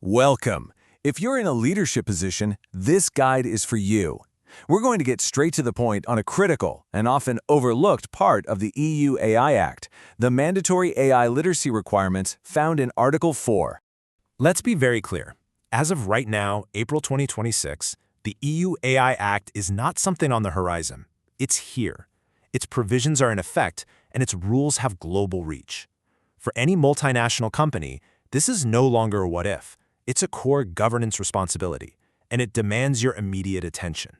Welcome. If you're in a leadership position, this guide is for you. We're going to get straight to the point on a critical and often overlooked part of the EU AI Act, the mandatory AI literacy requirements found in Article 4. Let's be very clear. As of right now, April 2026, the EU AI Act is not something on the horizon. It's here. Its provisions are in effect, and its rules have global reach. For any multinational company, this is no longer a what-if. It's a core governance responsibility, and it demands your immediate attention.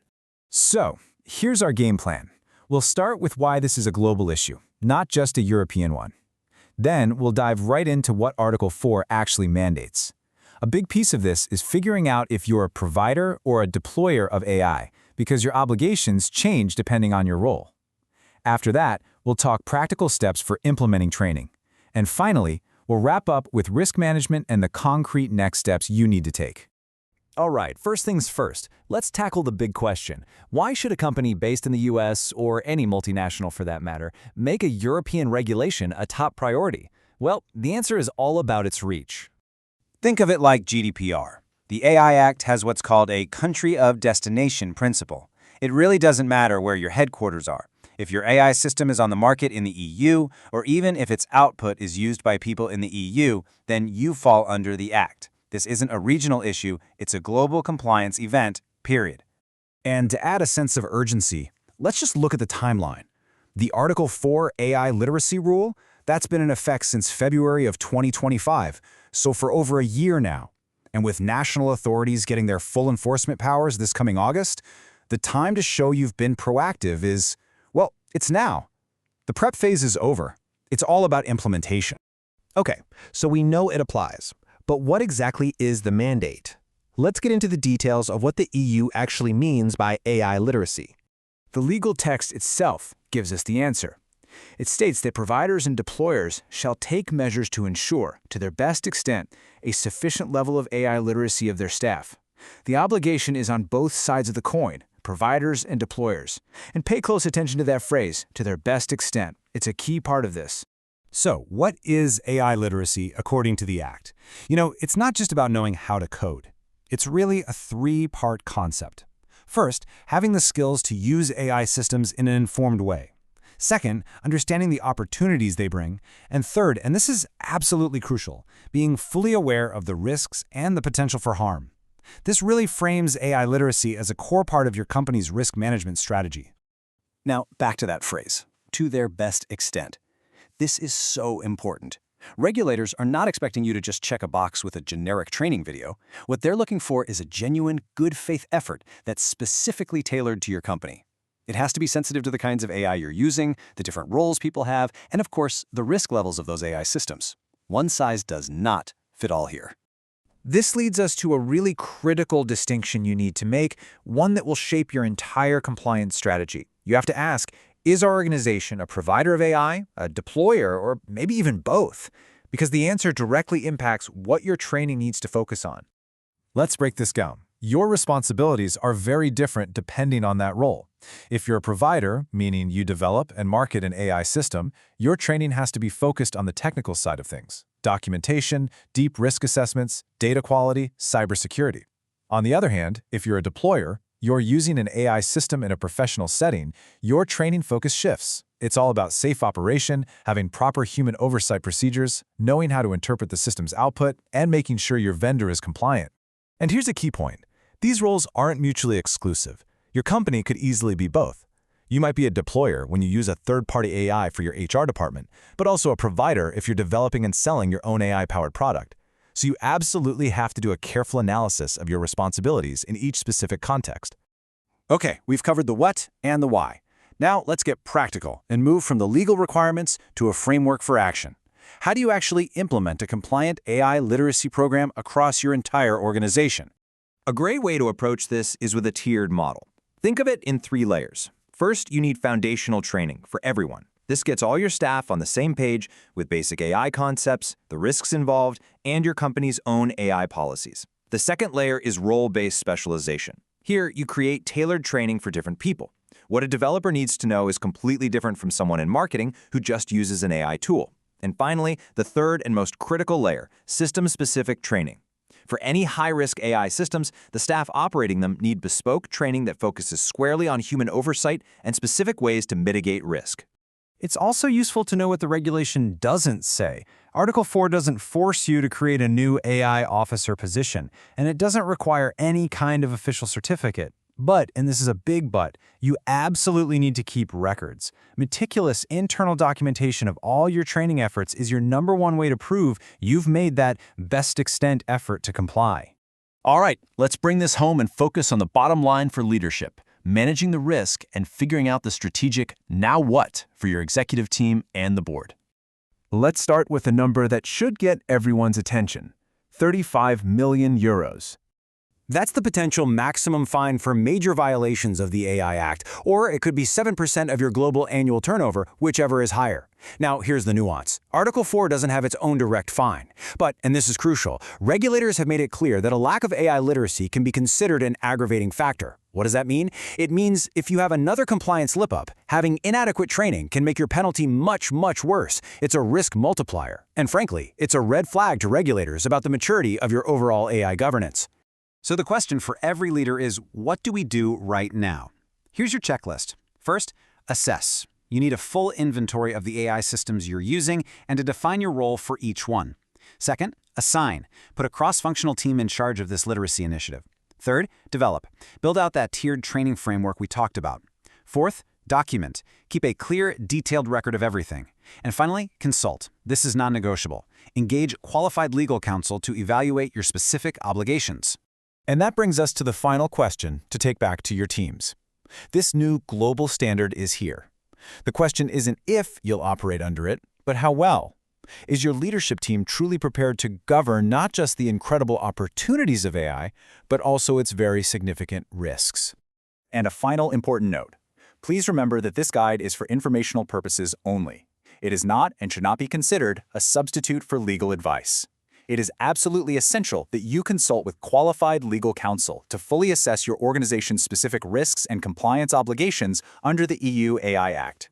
So, here's our game plan. We'll start with why this is a global issue, not just a European one. Then, we'll dive right into what Article 4 actually mandates. A big piece of this is figuring out if you're a provider or a deployer of AI, because your obligations change depending on your role. After that, we'll talk practical steps for implementing training. And finally, we'll wrap up with risk management and the concrete next steps you need to take. All right, first things first, let's tackle the big question. Why should a company based in the US, or any multinational for that matter, make a European regulation a top priority? Well, the answer is all about its reach. Think of it like GDPR. The AI Act has what's called a country of destination principle. It really doesn't matter where your headquarters are. If your AI system is on the market in the EU, or even if its output is used by people in the EU, then you fall under the Act. This isn't a regional issue, it's a global compliance event, period. And to add a sense of urgency, let's just look at the timeline. The Article 4 AI literacy rule, that's been in effect since February of 2025, so for over a year now. And with national authorities getting their full enforcement powers this coming August, the time to show you've been proactive is, well, it's now. The prep phase is over. It's all about implementation. Okay, so we know it applies. But what exactly is the mandate? Let's get into the details of what the EU actually means by AI literacy. The legal text itself gives us the answer. It states that providers and deployers shall take measures to ensure, to their best extent, a sufficient level of AI literacy of their staff. The obligation is on both sides of the coin, providers and deployers. And pay close attention to that phrase, to their best extent. It's a key part of this. So, what is AI literacy according to the Act? It's not just about knowing how to code. It's really a three-part concept. First, having the skills to use AI systems in an informed way. Second, understanding the opportunities they bring. And third, and this is absolutely crucial, being fully aware of the risks and the potential for harm. This really frames AI literacy as a core part of your company's risk management strategy. Now, back to that phrase, to their best extent. This is so important. Regulators are not expecting you to just check a box with a generic training video. What they're looking for is a genuine, good faith effort that's specifically tailored to your company. It has to be sensitive to the kinds of AI you're using, the different roles people have, and of course, the risk levels of those AI systems. One size does not fit all here. This leads us to a really critical distinction you need to make, one that will shape your entire compliance strategy. You have to ask, is our organization a provider of AI, a deployer, or maybe even both? Because the answer directly impacts what your training needs to focus on. Let's break this down. Your responsibilities are very different depending on that role. If you're a provider, meaning you develop and market an AI system, your training has to be focused on the technical side of things: documentation, deep risk assessments, data quality, cybersecurity. On the other hand, if you're a deployer, you're using an AI system in a professional setting, your training focus shifts. It's all about safe operation, having proper human oversight procedures, knowing how to interpret the system's output, and making sure your vendor is compliant. And here's a key point. These roles aren't mutually exclusive. Your company could easily be both. You might be a deployer when you use a third-party AI for your HR department, but also a provider if you're developing and selling your own AI-powered product. So you absolutely have to do a careful analysis of your responsibilities in each specific context. Okay, we've covered the what and the why. Now let's get practical and move from the legal requirements to a framework for action. How do you actually implement a compliant AI literacy program across your entire organization? A great way to approach this is with a tiered model. Think of it in 3 layers. First, you need foundational training for everyone. This gets all your staff on the same page with basic AI concepts, the risks involved, and your company's own AI policies. The second layer is role-based specialization. Here, you create tailored training for different people. What a developer needs to know is completely different from someone in marketing who just uses an AI tool. And finally, the third and most critical layer, system-specific training. For any high-risk AI systems, the staff operating them need bespoke training that focuses squarely on human oversight and specific ways to mitigate risk. It's also useful to know what the regulation doesn't say. Article 4 doesn't force you to create a new AI officer position, and it doesn't require any kind of official certificate. But, and this is a big but, you absolutely need to keep records. Meticulous internal documentation of all your training efforts is your #1 way to prove you've made that best extent effort to comply. All right, let's bring this home and focus on the bottom line for leadership, managing the risk and figuring out the strategic now what for your executive team and the board. Let's start with a number that should get everyone's attention: 35 million euros. That's the potential maximum fine for major violations of the AI Act, or it could be 7% of your global annual turnover, whichever is higher. Now, here's the nuance. Article 4 doesn't have its own direct fine. But, and this is crucial, regulators have made it clear that a lack of AI literacy can be considered an aggravating factor. What does that mean? It means if you have another compliance slip-up, having inadequate training can make your penalty much, much worse. It's a risk multiplier. And frankly, it's a red flag to regulators about the maturity of your overall AI governance. So the question for every leader is, what do we do right now? Here's your checklist. First, assess. You need a full inventory of the AI systems you're using and to define your role for each one. Second, assign. Put a cross-functional team in charge of this literacy initiative. Third, develop. Build out that tiered training framework we talked about. Fourth, document. Keep a clear, detailed record of everything. And finally, consult. This is non-negotiable. Engage qualified legal counsel to evaluate your specific obligations. And that brings us to the final question to take back to your teams. This new global standard is here. The question isn't if you'll operate under it, but how well. Is your leadership team truly prepared to govern not just the incredible opportunities of AI, but also its very significant risks? And a final important note. Please remember that this guide is for informational purposes only. It is not and should not be considered a substitute for legal advice. It is absolutely essential that you consult with qualified legal counsel to fully assess your organization's specific risks and compliance obligations under the EU AI Act.